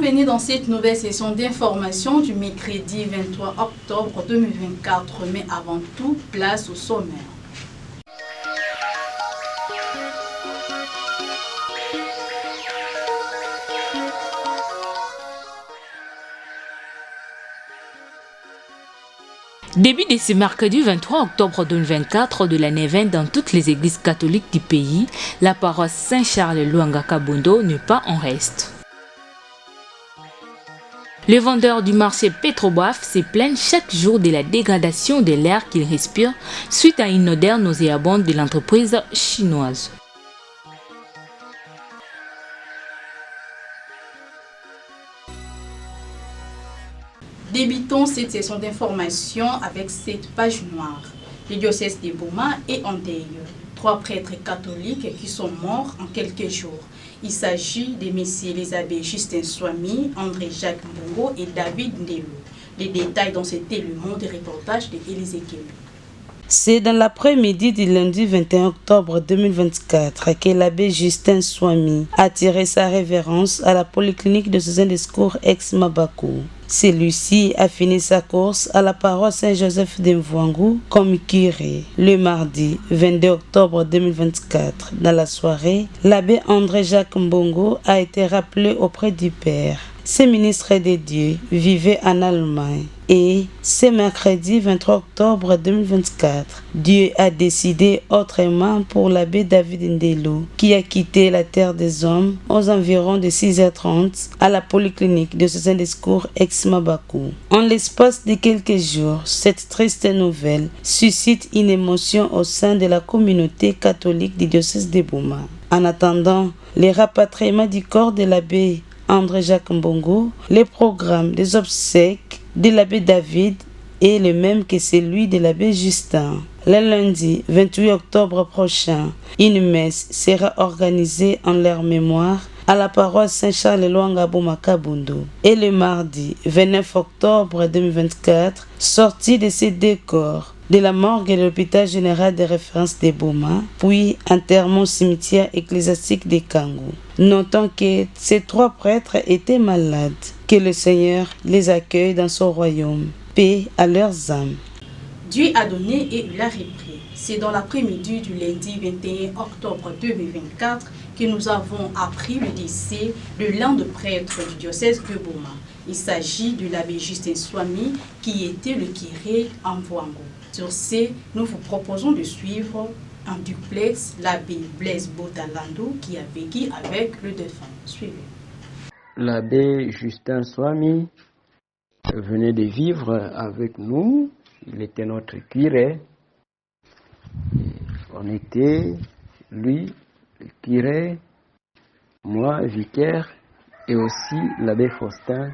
Bienvenue dans cette nouvelle session d'information du mercredi 23 octobre 2024. Mais avant tout, place au sommaire. Début de ce mercredi 23 octobre 2024 de l'année 20 dans toutes les églises catholiques du pays, la paroisse Saint-Charles-Luanga-Kabondo n'est pas en reste. Les vendeurs du marché Petroboaf se plaignent chaque jour de la dégradation de l'air qu'ils respirent suite à une odeur nauséabonde de l'entreprise chinoise. Débutons cette session d'information avec cette page noire. Le diocèse de Boma est en deuil. 3 prêtres catholiques qui sont morts en quelques jours. Il s'agit de messieurs les abbés Justin Swami, André-Jacques Mbongo et David Ndelo. Les détails dans cet élément de reportage de Élise Kébé. C'est dans l'après-midi du lundi 21 octobre 2024 que l'abbé Justin Swami a tiré sa révérence à la polyclinique de Saint des Secours ex-Mabakou. Celui-ci a fini sa course à la paroisse Saint-Joseph de Mvwangu comme curé. Le mardi 22 octobre 2024, dans la soirée, l'abbé André-Jacques Mbongo a été rappelé auprès du Père. Ce ministre de Dieu vivait en Allemagne et ce mercredi 23 octobre 2024, Dieu a décidé autrement pour l'abbé David Ndelo qui a quitté la terre des hommes aux environs de 6h30 à la polyclinique de Saint des Secours ex-Mabakou. En l'espace de quelques jours, cette triste nouvelle suscite une émotion au sein de la communauté catholique du diocèse de Boma. En attendant le rapatriement du corps de l'abbé André-Jacques Mbongo, le programme des obsèques de l'abbé David est le même que celui de l'abbé Justin. Le lundi 28 octobre prochain, une messe sera organisée en leur mémoire à la paroisse Saint-Charles-Luanga-Kabondo. Et le mardi 29 octobre 2024, sortie de ces deux corps de la morgue de l'hôpital général de référence de Boma, puis enterrement au cimetière ecclésiastique de Kangou. Notons que ces 3 prêtres étaient malades. Que le Seigneur les accueille dans son royaume. Paix à leurs âmes. Dieu a donné et il a repris. C'est dans l'après-midi du lundi 21 octobre 2024 que nous avons appris le décès de l'un des prêtres du diocèse de Boma. Il s'agit de l'abbé Justin Swami qui était le curé en Mvwangu. Sur ce, nous vous proposons de suivre en duplex l'abbé Blaise Botalando qui a vécu avec le défunt. Suivez. L'abbé Justin Swami venait de vivre avec nous. Il était notre curé. On était, lui, le curé, moi, vicaire, et aussi l'abbé Faustin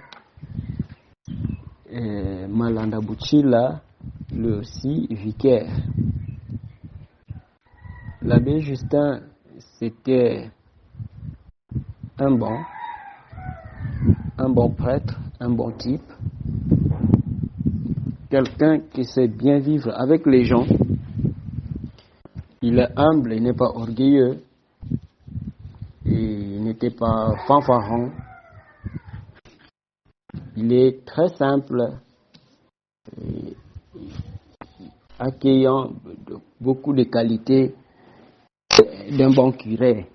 Malanda Bouchila, lui aussi vicaire. L'abbé Justin, c'était un bon prêtre, un bon type, quelqu'un qui sait bien vivre avec les gens. Il est humble, il n'est pas orgueilleux, il n'était pas fanfaron. Il est très simple, accueillant beaucoup de qualités d'un bon curé.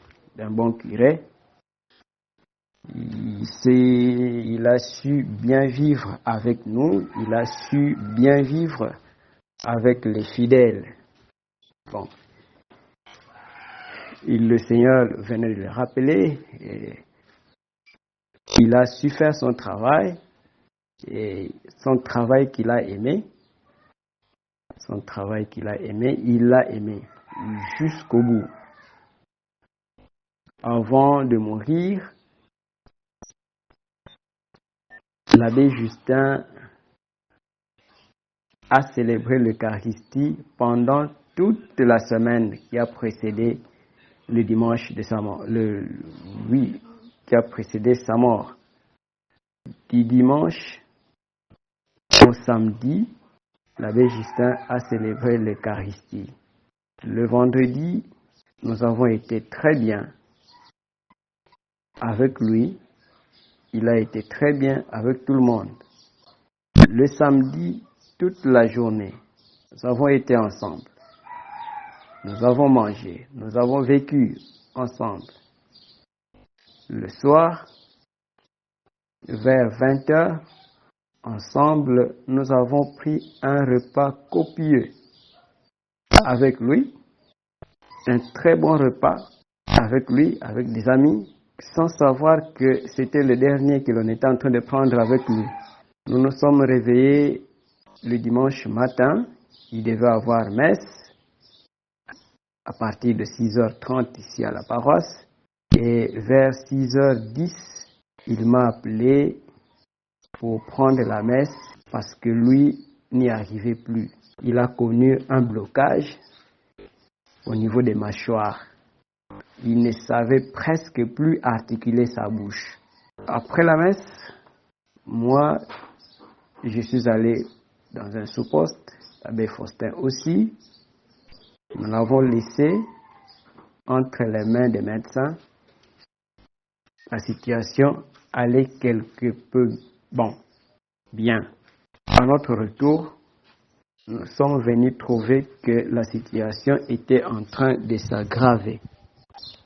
Il a su bien vivre avec nous, il a su bien vivre avec les fidèles. Bon. Le Seigneur venait de le rappeler, et il a su faire son travail, et son travail qu'il a aimé, il l'a aimé jusqu'au bout. Avant de mourir, l'abbé Justin a célébré l'Eucharistie pendant toute la semaine qui a précédé le dimanche de sa mort, qui a précédé sa mort. Du dimanche au samedi, l'abbé Justin a célébré l'Eucharistie. Le vendredi, nous avons été très bien avec lui. il a été très bien avec tout le monde. Le samedi, toute la journée, nous avons été ensemble. Nous avons mangé, nous avons vécu ensemble. Le soir, vers 20h, ensemble, nous avons pris un repas copieux avec lui, un très bon repas avec lui, avec des amis, sans savoir que c'était le dernier que l'on était en train de prendre avec lui. Nous nous sommes réveillés le dimanche matin, il devait avoir messe à partir de 6h30 ici à la paroisse, et vers 6h10, il m'a appelé pour prendre la messe parce que lui n'y arrivait plus. Il a connu un blocage au niveau des mâchoires. Il ne savait presque plus articuler sa bouche. Après la messe, moi, je suis allé dans un sous-poste, l'abbé Faustin aussi. Nous l'avons laissé entre les mains des médecins. La situation allait quelque peu bien. À notre retour, nous sommes venus trouver que la situation était en train de s'aggraver.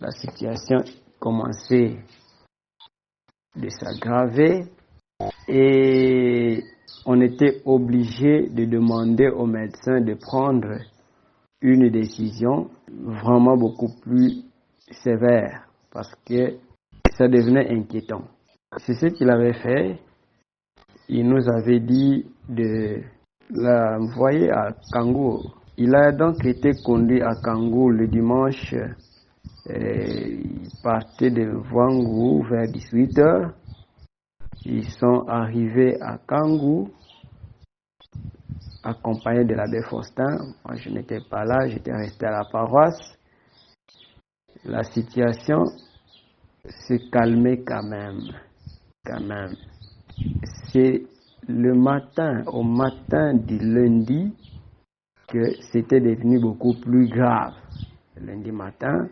La situation commençait de s'aggraver et on était obligé de demander aux médecins de prendre une décision vraiment beaucoup plus sévère parce que ça devenait inquiétant. C'est ce qu'il avait fait. Il nous avait dit de l'envoyer à Kangou. Il a donc été conduit à Kangou le dimanche. Il partait de Vangou vers 18h. Ils sont arrivés à Kangou, accompagnés de l'abbé Faustin. Moi, je n'étais pas là, j'étais resté à la paroisse. La situation se calmait quand même. C'est au matin du lundi, que c'était devenu beaucoup plus grave. Le lundi matin,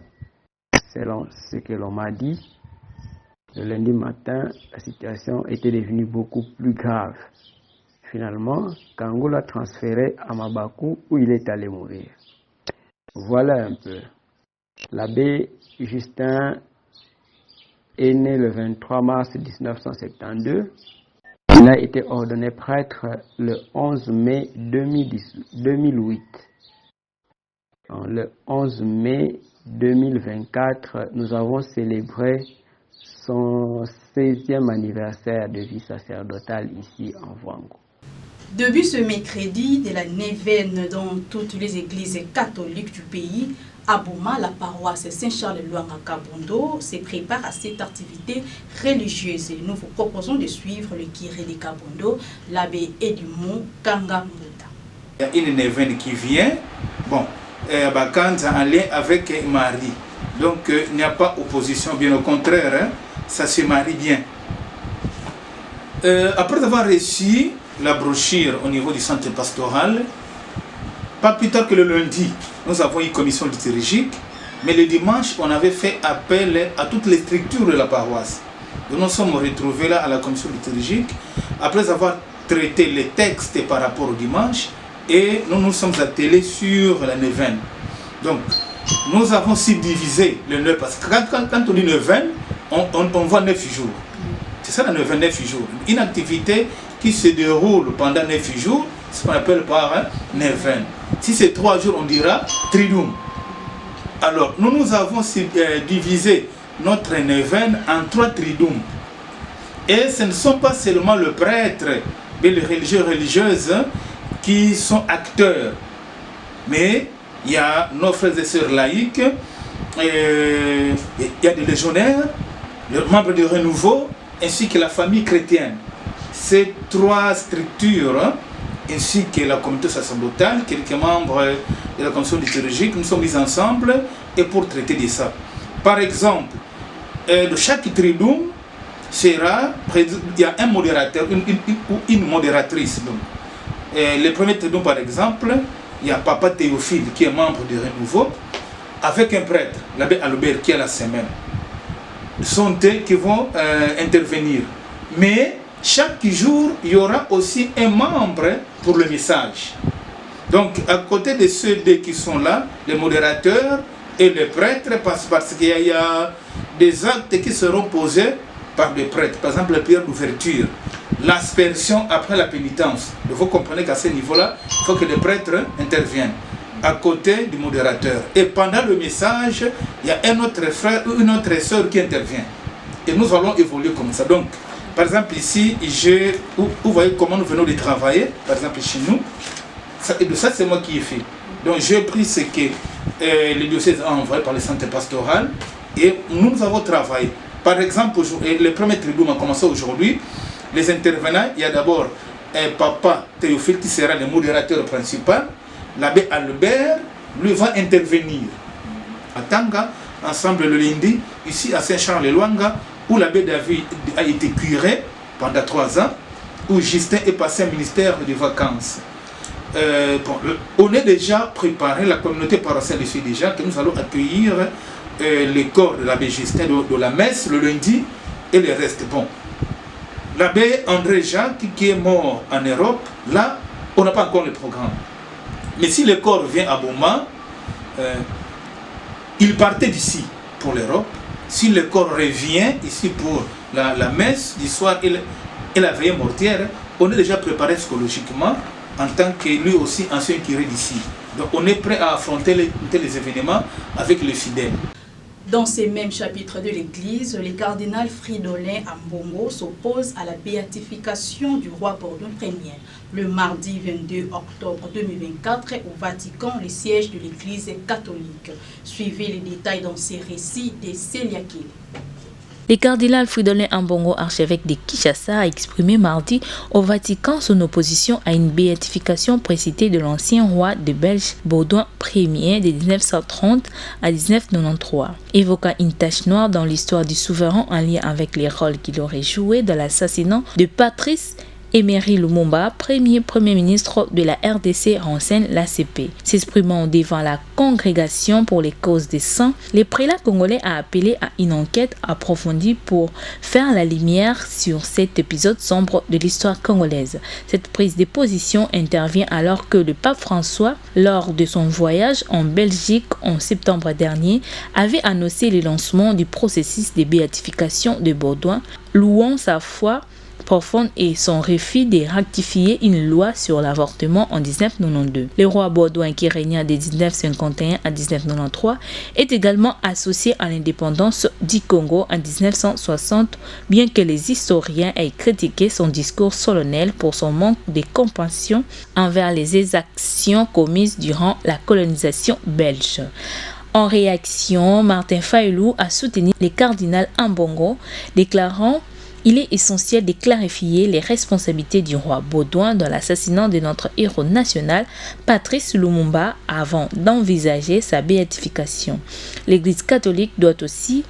selon ce que l'on m'a dit, le lundi matin, la situation était devenue beaucoup plus grave. Finalement, Kangou l'a transféré à Mabakou où il est allé mourir. Voilà un peu. L'abbé Justin est né le 23 mars 1972. Il a été ordonné prêtre le 11 mai 2008. Le 11 mai 2024, nous avons célébré son 16e anniversaire de vie sacerdotale ici en Vangou. Depuis ce mercredi de la neuvaine dans toutes les églises catholiques du pays, à Boma, la paroisse Saint-Charles-Luanga-Kabondo se prépare à cette activité religieuse. Nous vous proposons de suivre le curé de Kabondo, l'abbé Edmond Kangambuta. Il y a une neuvaine qui vient, en lien avec Marie. Donc il n'y a pas opposition, bien au contraire, ça se marie bien. Après avoir reçu la brochure au niveau du centre pastoral, pas plus tard que le lundi, nous avons eu commission liturgique, mais le dimanche, on avait fait appel à toutes les structures de la paroisse. Donc nous sommes retrouvés là à la commission liturgique, après avoir traité les textes par rapport au dimanche, et nous nous sommes attelés sur la neuvaine. Donc, nous avons subdivisé le 9, parce que quand on dit neuvaine, on voit 9 jours. C'est ça la neuvaine, 9 jours. Une activité qui se déroule pendant 9 jours, ce qu'on appelle par neuvaine. Si c'est 3 jours, on dira triduum. Alors, nous avons divisé notre neuvaine en 3 triduum. Et ce ne sont pas seulement le prêtre, mais les religieux religieuses qui sont acteurs. Mais il y a nos frères et sœurs laïcs, il y a des légionnaires, les membres du Renouveau, ainsi que la famille chrétienne. Ces 3 structures, ainsi que la communauté sacerdotale, quelques membres de la commission liturgique, nous sommes mis ensemble et pour traiter de ça. Par exemple, de chaque triduum sera, il y a un modérateur ou une modératrice. Donc. Le premier triduum, par exemple, il y a Papa Théophile qui est membre du Renouveau, avec un prêtre, l'abbé Albert qui est la semaine. Ce sont eux qui vont intervenir. Mais chaque jour, il y aura aussi un membre pour le message. Donc, à côté de ceux deux qui sont là, les modérateurs et les prêtres, parce qu'il y a des actes qui seront posés par des prêtres. Par exemple, la prière d'ouverture, l'aspersion après la pénitence. Donc, vous comprenez qu'à ce niveau-là, il faut que les prêtres interviennent à côté du modérateur. Et pendant le message, il y a un autre frère ou une autre sœur qui intervient. Et nous allons évoluer comme ça. Donc, par exemple, ici, vous voyez comment nous venons de travailler, par exemple, chez nous. Ça, c'est moi qui ai fait. Donc, j'ai pris ce que le diocèse a envoyé par le centre pastoral et nous avons travaillé. Par exemple, le premier triduum a commencé aujourd'hui. Les intervenants, il y a d'abord Papa Théophile qui sera le modérateur principal. L'abbé Albert, lui, va intervenir à Tanga, ensemble le lundi, ici à Saint-Charles-de-Luanga, où l'abbé David a été curé pendant 3 ans, où Justin est passé au ministère des vacances. On est déjà préparé, la communauté paroissiale ici déjà, que nous allons accueillir les corps de l'abbé Justin de la messe le lundi et le reste. Bon, l'abbé André Jacques qui est mort en Europe, là, on n'a pas encore le programme. Mais si le corps vient à Boma, il partait d'ici pour l'Europe. Si le corps revient ici pour la messe du soir et la veillée mortière, on est déjà préparé psychologiquement en tant que lui aussi ancien curé d'ici. Donc on est prêt à affronter les événements avec les fidèles. Dans ces mêmes chapitres de l'Église, le cardinal Fridolin Ambongo s'oppose à la béatification du roi Baudouin Ier. Le mardi 22 octobre 2024, au Vatican, le siège de l'Église catholique. Suivez les détails dans ces récits de Céliakil. Le cardinal Fridolin Ambongo, archevêque de Kinshasa, a exprimé mardi au Vatican son opposition à une béatification précitée de l'ancien roi de Belge Baudouin Ier de 1930 à 1993, évoquant une tache noire dans l'histoire du souverain en lien avec les rôles qu'il aurait joués dans l'assassinat de Patrice Emery Lumumba, premier ministre de la RDC, renseigne l'ACP. S'exprimant devant la Congrégation pour les causes des saints, le prélat congolais a appelé à une enquête approfondie pour faire la lumière sur cet épisode sombre de l'histoire congolaise. Cette prise de position intervient alors que le pape François, lors de son voyage en Belgique en septembre dernier, avait annoncé le lancement du processus de béatification de Baudouin, louant sa foi profonde et son refus de rectifier une loi sur l'avortement en 1992. Le roi Baudouin, qui régna de 1951 à 1993, est également associé à l'indépendance du Congo en 1960, bien que les historiens aient critiqué son discours solennel pour son manque de compassion envers les exactions commises durant la colonisation belge. En réaction, Martin Fayulu a soutenu le cardinal Ambongo, déclarant: il est essentiel de clarifier les responsabilités du roi Baudouin dans l'assassinat de notre héros national, Patrice Lumumba, avant d'envisager sa béatification. L'Église catholique doit aussi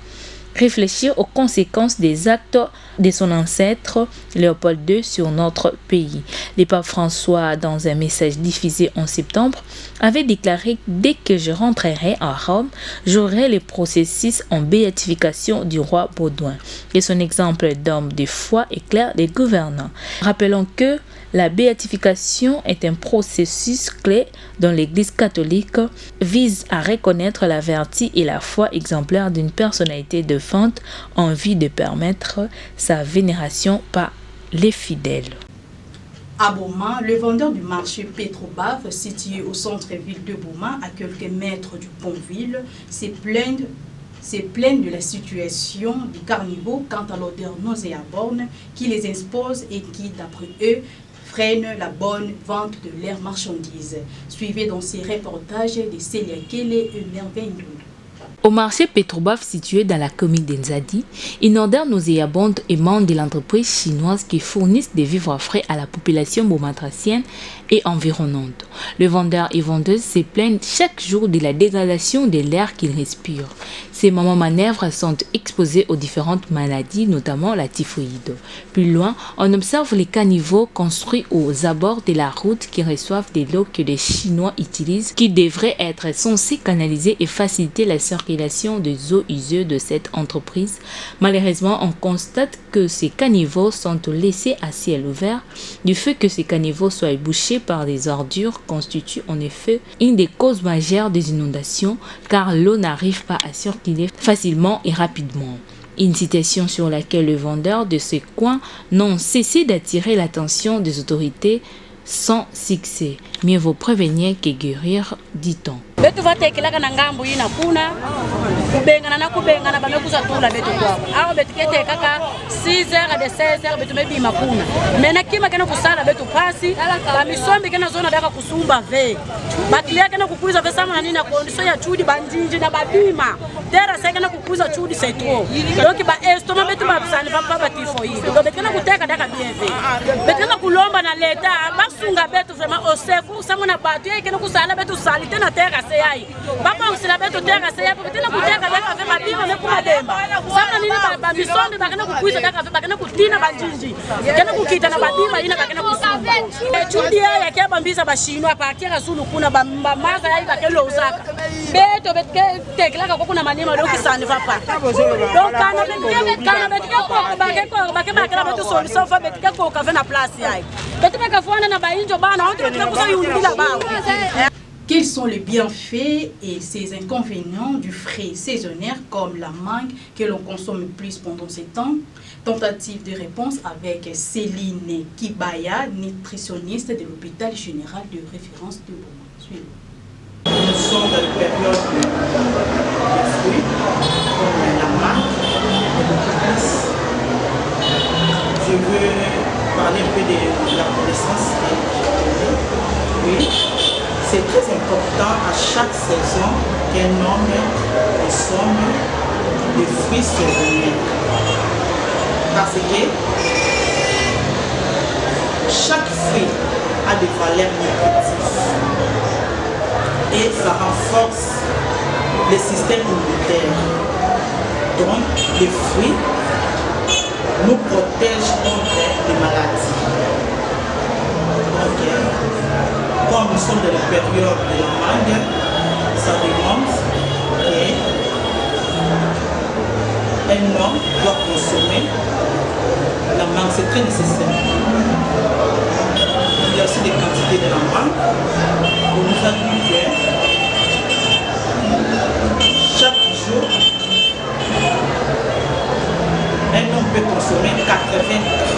réfléchir aux conséquences des actes de son ancêtre Léopold II sur notre pays. Le pape François, dans un message diffusé en septembre, avait déclaré: dès que je rentrerai à Rome, j'aurai le processus en béatification du roi Baudouin. Et son exemple d'homme de foi éclaire les gouvernants. Rappelons que la béatification est un processus clé dont l'Église catholique vise à reconnaître la vertu et la foi exemplaire d'une personnalité défunte en vue de permettre sa vénération par les fidèles. À Boma, le vendeur du marché Petrobaf, situé au centre-ville de Boma, à quelques mètres du pont-ville, s'est plaint de la situation des carnivores quant à l'odeur nauséabonde qui les expose et qui, d'après eux, freine la bonne vente de leurs marchandises. Suivez dans ces reportages de Célia Kele et Merveille. Au marché Petrobaf situé dans la commune d'Enzadi, une odeur nauséabonde émane de l'entreprise chinoise qui fournit des vivres frais à la population bomatracienne et environnantes. Les vendeurs et vendeuses se plaignent chaque jour de la dégradation de l'air qu'ils respirent. Ces mamans manœuvres sont exposées aux différentes maladies, notamment la typhoïde. Plus loin, on observe les caniveaux construits aux abords de la route qui reçoivent de l'eau que les Chinois utilisent, qui devrait être censée canaliser et faciliter la circulation des eaux usées de cette entreprise. Malheureusement, on constate que ces caniveaux sont laissés à ciel ouvert. Du fait que ces caniveaux soient bouchés par des ordures constitue en effet une des causes majeures des inondations, car l'eau n'arrive pas à circuler facilement et rapidement. Une situation sur laquelle les vendeurs de ces coins n'ont cessé d'attirer l'attention des autorités sans succès. Mieux vaut prévenir que guérir, dit-on. Betu vatekelaka na ngambo ina kuna kubengana na kubengana bamekuza tula betu kwao aho betu ketekaka 6h de 16h betu mebi makuna mena kima kana kusala betu pasi bamisombe kana zona daka kusumba ve baklia kana kukuiza pesa mana nini na condition ya chudi bandinji na babima tera sasa kana kukuiza chudi setro donc ba estoma betu babsani ba tifo hivi donc betu kana kuteka daka bien ve betu kana kulomba na leta basunga betu vraiment au secours samona batu kana kusala betu salite na tera sayai baba usila betu tera sayai betena kuteka daka ve babima mekuma demba samana nini ba misonde bakana kukuiza daka ve bakana kutina bandinji kana kukita na babima ina bakana kusumba chudi ya kia bambisa bashinwa pa kia zulu kuna bamaza ya bakelo uzaka beto betke teklaka kokuna manima loki sani va pa donc kana betke ko bakela betu solution fa betke ko ka na place yai betu bakafuana na bainjo bana wote betke kusa yundila bawo. Quels sont les bienfaits et ces inconvénients du frais saisonnier comme la mangue que l'on consomme plus pendant ces temps? Tentative de réponse avec Céline Kibaya, nutritionniste de l'hôpital général de référence de Boma. Suivez. Nous sommes dans la période de fruits comme la mangue et le couscous. Je veux parler un peu de la connaissance. Oui. C'est très important à chaque saison qu'un homme consomme des fruits saisonniers. Parce que chaque fruit a des valeurs nutritives et ça renforce le système immunitaire. Donc les fruits nous protègent contre les maladies. Comme nous sommes dans la période de la mangue, ça demande qu'un homme doit consommer la mangue, c'est très nécessaire. Il y a aussi des quantités de la mangue. On nous a dit que chaque jour, un homme peut consommer 80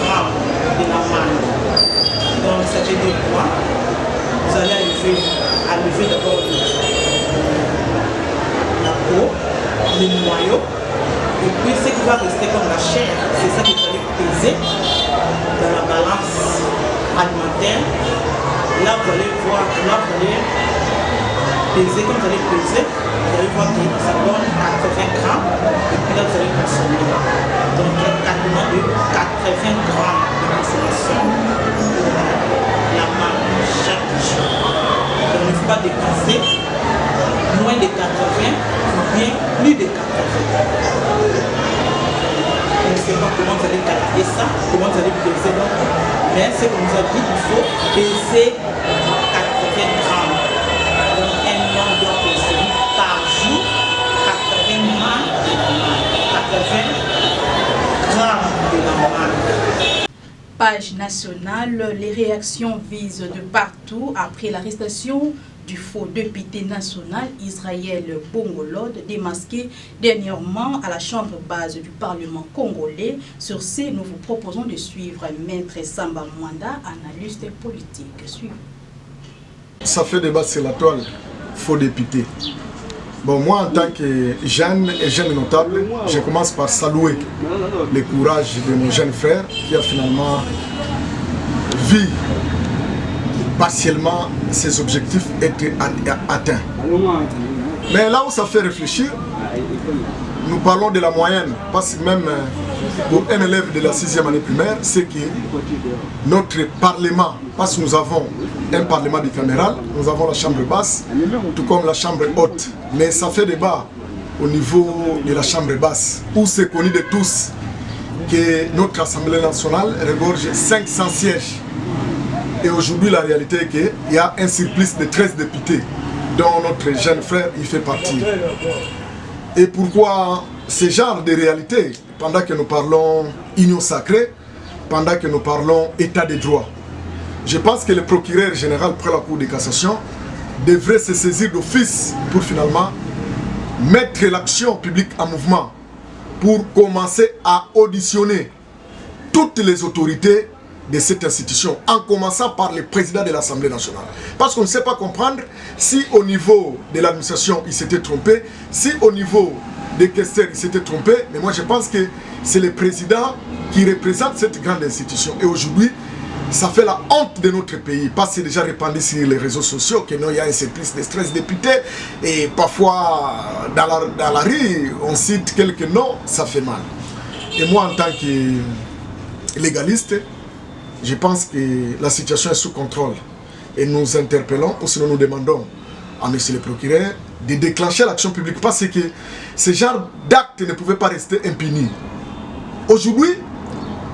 grammes de la mangue. Donc ça veut dire quoi? Vous allez enlever d'abord la peau, le noyau, et puis ce qui va rester comme la chair, c'est ça que vous allez peser dans la balance alimentaire. Là vous allez voir, là vous allez peser, comme vous allez peser, vous allez voir que ça donne 80 grammes, et puis là vous allez consommer. Donc il y a quasiment de 80 grammes de consommation pour la mangue chaque jour. Donc il ne faut pas dépenser moins de 80 ou bien plus de 80. Je ne sais pas comment vous allez calculer ça, comment vous allez peser. Mais ce qu'on nous a dit, il faut peser 80 grammes. Donc un homme doit consommer par jour 80 grammes de la mangue. 80 grammes de la mangue. Page nationale, les réactions visent de partout après l'arrestation du faux député national Israël Bongolod, démasqué dernièrement à la chambre basse du Parlement congolais. Sur ce, nous vous proposons de suivre Maître Samba Mwanda, analyste politique. Suivez. Ça fait débat sur la toile, faux député. Bon, moi, en tant que jeune et jeune notable, je commence par saluer le courage de mon jeune frère qui a finalement vu partiellement ses objectifs être atteints. Mais là où ça fait réfléchir, nous parlons de la moyenne, parce que même pour un élève de la 6e année primaire, c'est que notre Parlement, parce que nous avons un Parlement bicaméral, nous avons la Chambre basse, tout comme la Chambre haute. Mais ça fait débat au niveau de la Chambre basse, où c'est connu de tous que notre Assemblée nationale regorge 500 sièges. Et aujourd'hui, la réalité est qu'il y a un surplus de 13 députés, dont notre jeune frère y fait partie. Et pourquoi ce genre de réalité, pendant que nous parlons union sacrée, pendant que nous parlons état de droit? Je pense que le procureur général près la Cour de cassation devrait se saisir d'office pour finalement mettre l'action publique en mouvement, pour commencer à auditionner toutes les autorités de cette institution, en commençant par le président de l'Assemblée nationale. Parce qu'on ne sait pas comprendre si au niveau de l'administration il s'était trompé, si au niveau des questeurs il s'était trompé, mais moi je pense que c'est le président qui représente cette grande institution. Et aujourd'hui, ça fait la honte de notre pays, parce que c'est déjà répandu sur les réseaux sociaux que non, il y a un surplus de 13 députés, et parfois dans la rue, on cite quelques noms, ça fait mal. Et moi, en tant que légaliste, je pense que la situation est sous contrôle. Et nous interpellons, ou sinon nous demandons à M. le procureur de déclencher l'action publique, parce que ce genre d'actes ne pouvaient pas rester impunis. Aujourd'hui,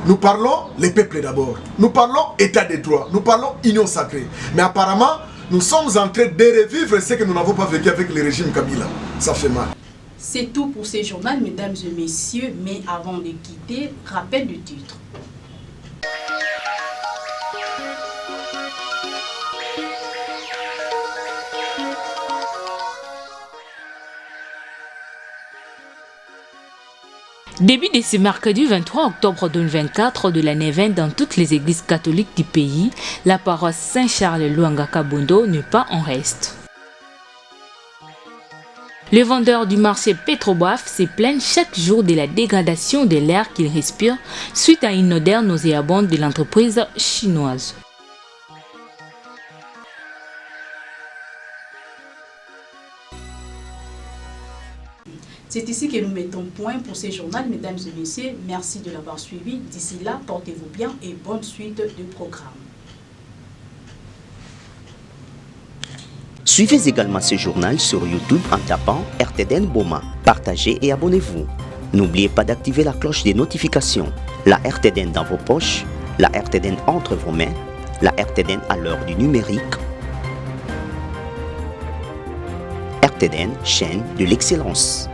nous parlons les peuples d'abord, nous parlons état de droit, nous parlons union sacrée. Mais apparemment, nous sommes en train de revivre ce que nous n'avons pas vécu avec le régime Kabila. Ça fait mal. C'est tout pour ce journal, mesdames et messieurs. Mais avant de quitter, rappel du titre. Début de ce mercredi 23 octobre 2024 de l'année 20 dans toutes les églises catholiques du pays, la paroisse Saint-Charles-Luanga-Kabondo n'est pas en reste. Les vendeurs du marché Petroboaf se plaignent chaque jour de la dégradation de l'air qu'ils respirent suite à une odeur nauséabonde de l'entreprise chinoise. C'est ici que nous mettons point pour ce journal, mesdames et messieurs. Merci de l'avoir suivi. D'ici là, portez-vous bien et bonne suite du programme. Suivez également ce journal sur YouTube en tapant RTDN Boma. Partagez et abonnez-vous. N'oubliez pas d'activer la cloche des notifications. La RTDN dans vos poches, la RTDN entre vos mains, la RTDN à l'heure du numérique. RTDN, chaîne de l'excellence.